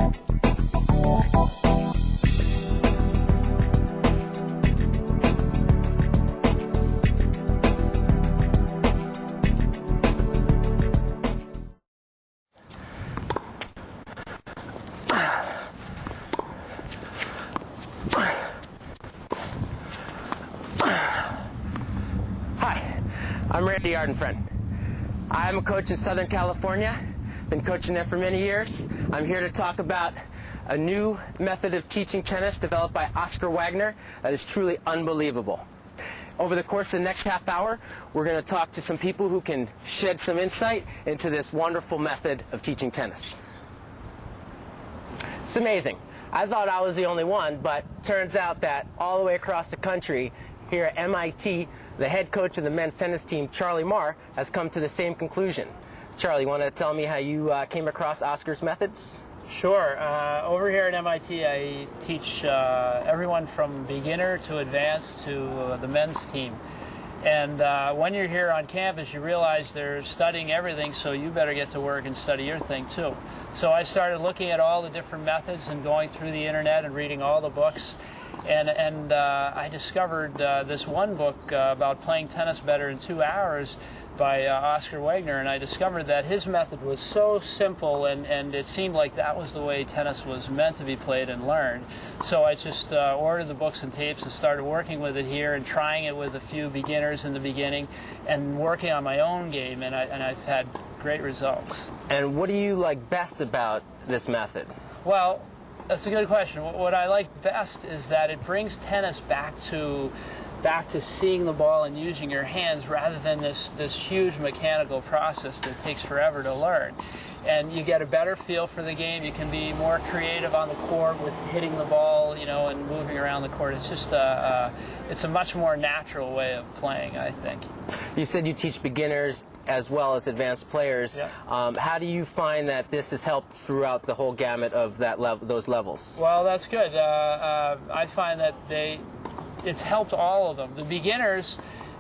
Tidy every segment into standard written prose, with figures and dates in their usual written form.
I'm Randy Ardenfriend. I'm a coach in Southern California, been coaching there for many years. I'm here to talk about a new method of teaching tennis developed by Oscar Wegner that is truly unbelievable. Over the course of the next half hour, we're going to talk to some people who can shed some insight into this wonderful method of teaching tennis. It's amazing. I thought I was the only one, but turns out that all the way across the country, here at MIT, the head coach of the men's tennis team, Charlie Marr, has come to the same conclusion. Charlie, you want to tell me how you came across Oscar's methods? Sure. Over here at MIT, I teach everyone from beginner to advanced to the men's team. And when you're here on campus, you realize they're studying everything, so you better get to work and study your thing too. So I started looking at all the different methods and going through the internet and reading all the books. And I discovered this one book about playing tennis better in 2 hours by Oscar Wegner, and I discovered that his method was so simple, and it seemed like that was the way tennis was meant to be played and learned. So I just ordered the books and tapes and started working with it here and trying it with a few beginners in the beginning and working on my own game, and I've had great results. And what do you like best about this method? Well, that's a good question. What I like best is that it brings tennis back to seeing the ball and using your hands rather than this huge mechanical process that takes forever to learn. And you get a better feel for the game. You can be more creative on the court with hitting the ball, you know, and moving around the court. It's just it's a much more natural way of playing, I think. You said you teach beginners as well as advanced players. Yeah. How do you find that this has helped throughout the whole gamut of those levels? Well, that's good. I find that it's helped all of them. The beginners,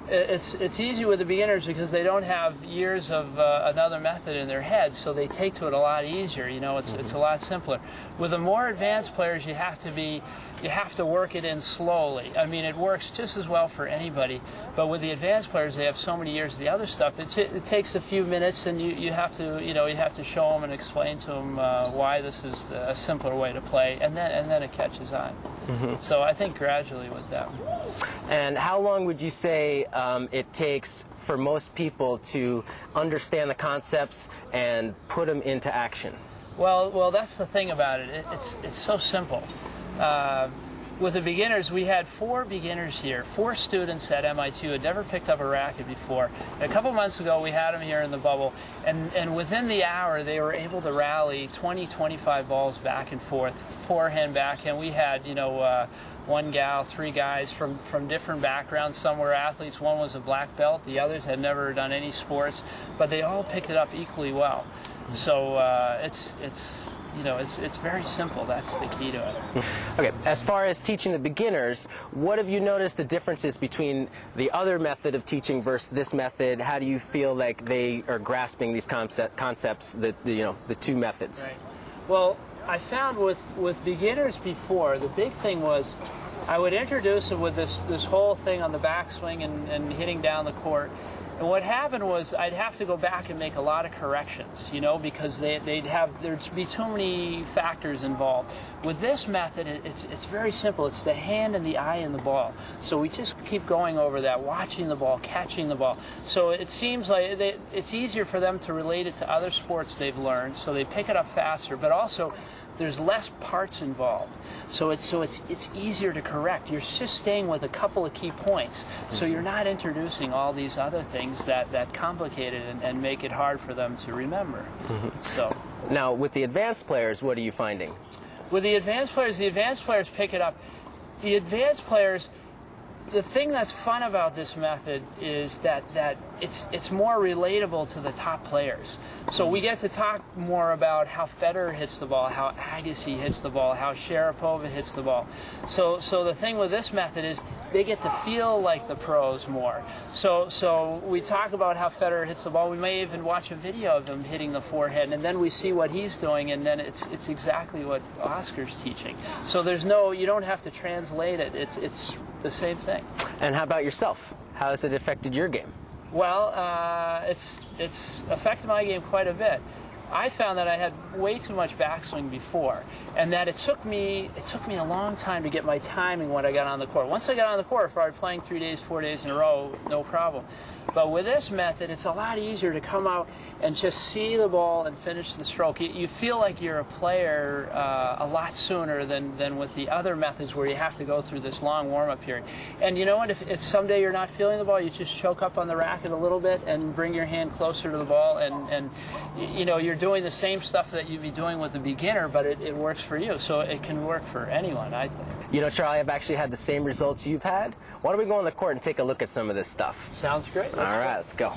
it's easy with the beginners because they don't have years of another method in their head, so they take to it a lot easier. You know, it's a lot simpler. With the more advanced players, you have to work it in slowly. I mean, it works just as well for anybody, but with the advanced players, they have so many years of the other stuff. It takes a few minutes, and you have to show them and explain to them why this is a simpler way to play, and then it catches on. So I think gradually with them. And how long would you say it takes for most people to understand the concepts and put them into action? Well, that's the thing about it. It's so simple. With the beginners, we had 4 beginners here, 4 students at MIT who had never picked up a racket before. And a couple months ago, we had them here in the bubble, and within the hour, they were able to rally 20, 25 balls back and forth, forehand, backhand. We had, you know, 1 gal, 3 guys from different backgrounds. Some were athletes. One was a black belt. The others had never done any sports, but they all picked it up equally well. So it's very simple. That's the key to it. Okay, as far as teaching the beginners, what have you noticed the differences between the other method of teaching versus this method? How do you feel like they are grasping these concepts, the 2 methods? Right. Well, I found with beginners before, the big thing was I would introduce them with this whole thing on the backswing and hitting down the court. And what happened was I'd have to go back and make a lot of corrections, you know, because there'd be too many factors involved. With this method, it's very simple. It's the hand and the eye and the ball. So we just keep going over that, watching the ball, catching the ball. So it seems like it's easier for them to relate it to other sports they've learned, so they pick it up faster, but also there's less parts involved, so it's easier to correct. You're just staying with a couple of key points, so you're not introducing all these other things that complicate it and make it hard for them to remember. So now, with the advanced players, what are you finding? With the advanced players pick it up. The advanced players, the thing that's fun about this method is that it's more relatable to the top players. So we get to talk more about how Federer hits the ball, how Agassi hits the ball, how Sharapova hits the ball. So the thing with this method is they get to feel like the pros more. So we talk about how Federer hits the ball. We may even watch a video of him hitting the forehand, and then we see what he's doing, and then it's exactly what Oscar's teaching. So you don't have to translate it. It's the same thing. And how about yourself? How has it affected your game? Well, it's affected my game quite a bit. I found that I had way too much backswing before, and that it took me a long time to get my timing when I got on the court. Once I got on the court, if I was playing 3 days, 4 days in a row, no problem. But with this method, it's a lot easier to come out and just see the ball and finish the stroke. You feel like you're a player a lot sooner than with the other methods where you have to go through this long warm-up period. And you know what? If someday you're not feeling the ball, you just choke up on the racket a little bit and bring your hand closer to the ball, and you know, you're doing the same stuff that you'd be doing with a beginner, but it works for you. So it can work for anyone, I think. You know, Charlie, I've actually had the same results you've had. Why don't we go on the court and take a look at some of this stuff? Sounds great. All right, let's go.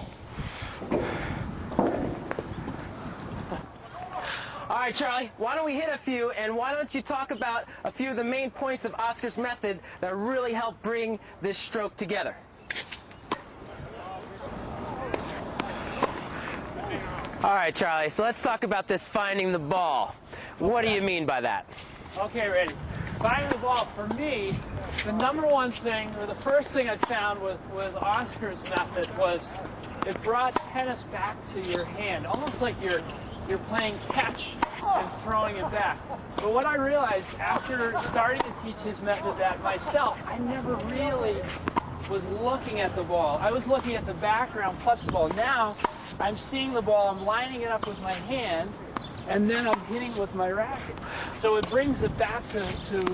All right, Charlie, why don't we hit a few, and why don't you talk about a few of the main points of Oscar's method that really help bring this stroke together? All right, Charlie, so let's talk about this finding the ball. What do you mean by that? Okay, ready. Finding the ball, for me, the number one thing, or the first thing I found with Oscar's method was it brought tennis back to your hand, almost like you're playing catch and throwing it back. But what I realized after starting to teach his method that myself, I never really was looking at the ball. I was looking at the background plus the ball. Now, I'm seeing the ball, I'm lining it up with my hand, and then I'm hitting with my racket. So it brings it back to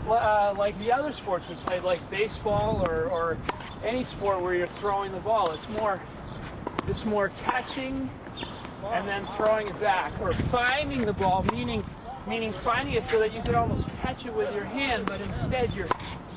like the other sports we played, like baseball or any sport where you're throwing the ball. It's more catching and then throwing it back, or finding the ball, meaning finding it so that you could almost catch it with your hand, but instead you're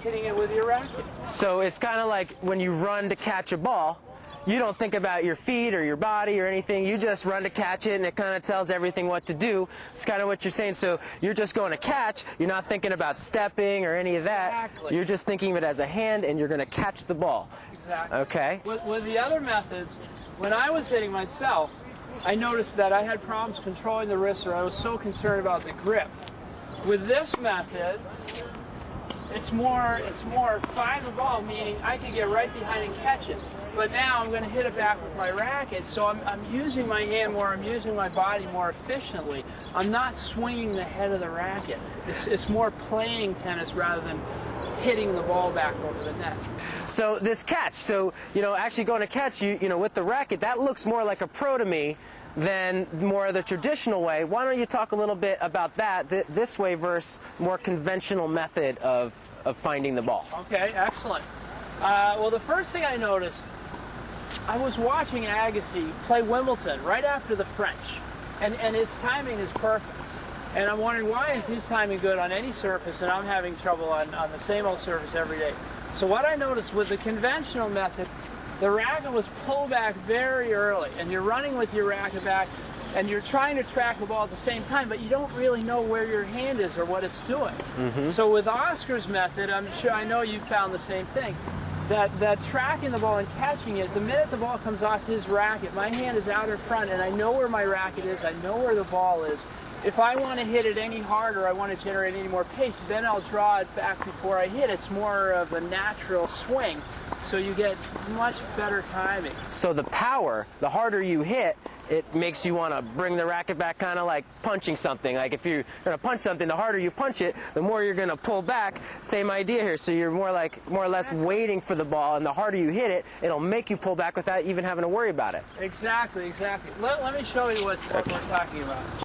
hitting it with your racket. So it's kind of like when you run to catch a ball, you don't think about your feet or your body or anything. You just run to catch it, and it kind of tells everything what to do. It's kind of what you're saying. So you're just going to catch. You're not thinking about stepping or any of that. Exactly. You're just thinking of it as a hand, and you're going to catch the ball. Exactly. Okay. With the other methods, when I was hitting myself, I noticed that I had problems controlling the wrist, or I was so concerned about the grip. With this method, it's more find the ball, meaning I can get right behind and catch it. But now I'm going to hit it back with my racket, so I'm using my hand more, I'm using my body more efficiently. I'm not swinging the head of the racket. It's more playing tennis rather than hitting the ball back over the net. So this catch, so, you know, actually going to catch you know, with the racket, that looks more like a pro to me than more of the traditional way. Why don't you talk a little bit about that, this way versus more conventional method of finding the ball? Okay, excellent. Well, the first thing I noticed, I was watching Agassi play Wimbledon right after the French, and his timing is perfect. And I'm wondering, why is his timing good on any surface and I'm having trouble on the same old surface every day? So what I noticed with the conventional method, the racket was pulled back very early, and you're running with your racket back, and you're trying to track the ball at the same time, but you don't really know where your hand is or what it's doing. Mm-hmm. So with Oscar's method, I know you found the same thing. That tracking the ball and catching it, the minute the ball comes off his racket, my hand is out in front, and I know where my racket is, I know where the ball is. If I want to hit it any harder, I want to generate any more pace, then I'll draw it back before I hit. It's more of a natural swing, so you get much better timing. So the power, the harder you hit, it makes you want to bring the racket back, kind of like punching something. Like if you're going to punch something, the harder you punch it, the more you're going to pull back. Same idea here. So you're more or less waiting for the ball, and the harder you hit it, it'll make you pull back without even having to worry about it. Exactly, exactly. Let me show you what we're talking about.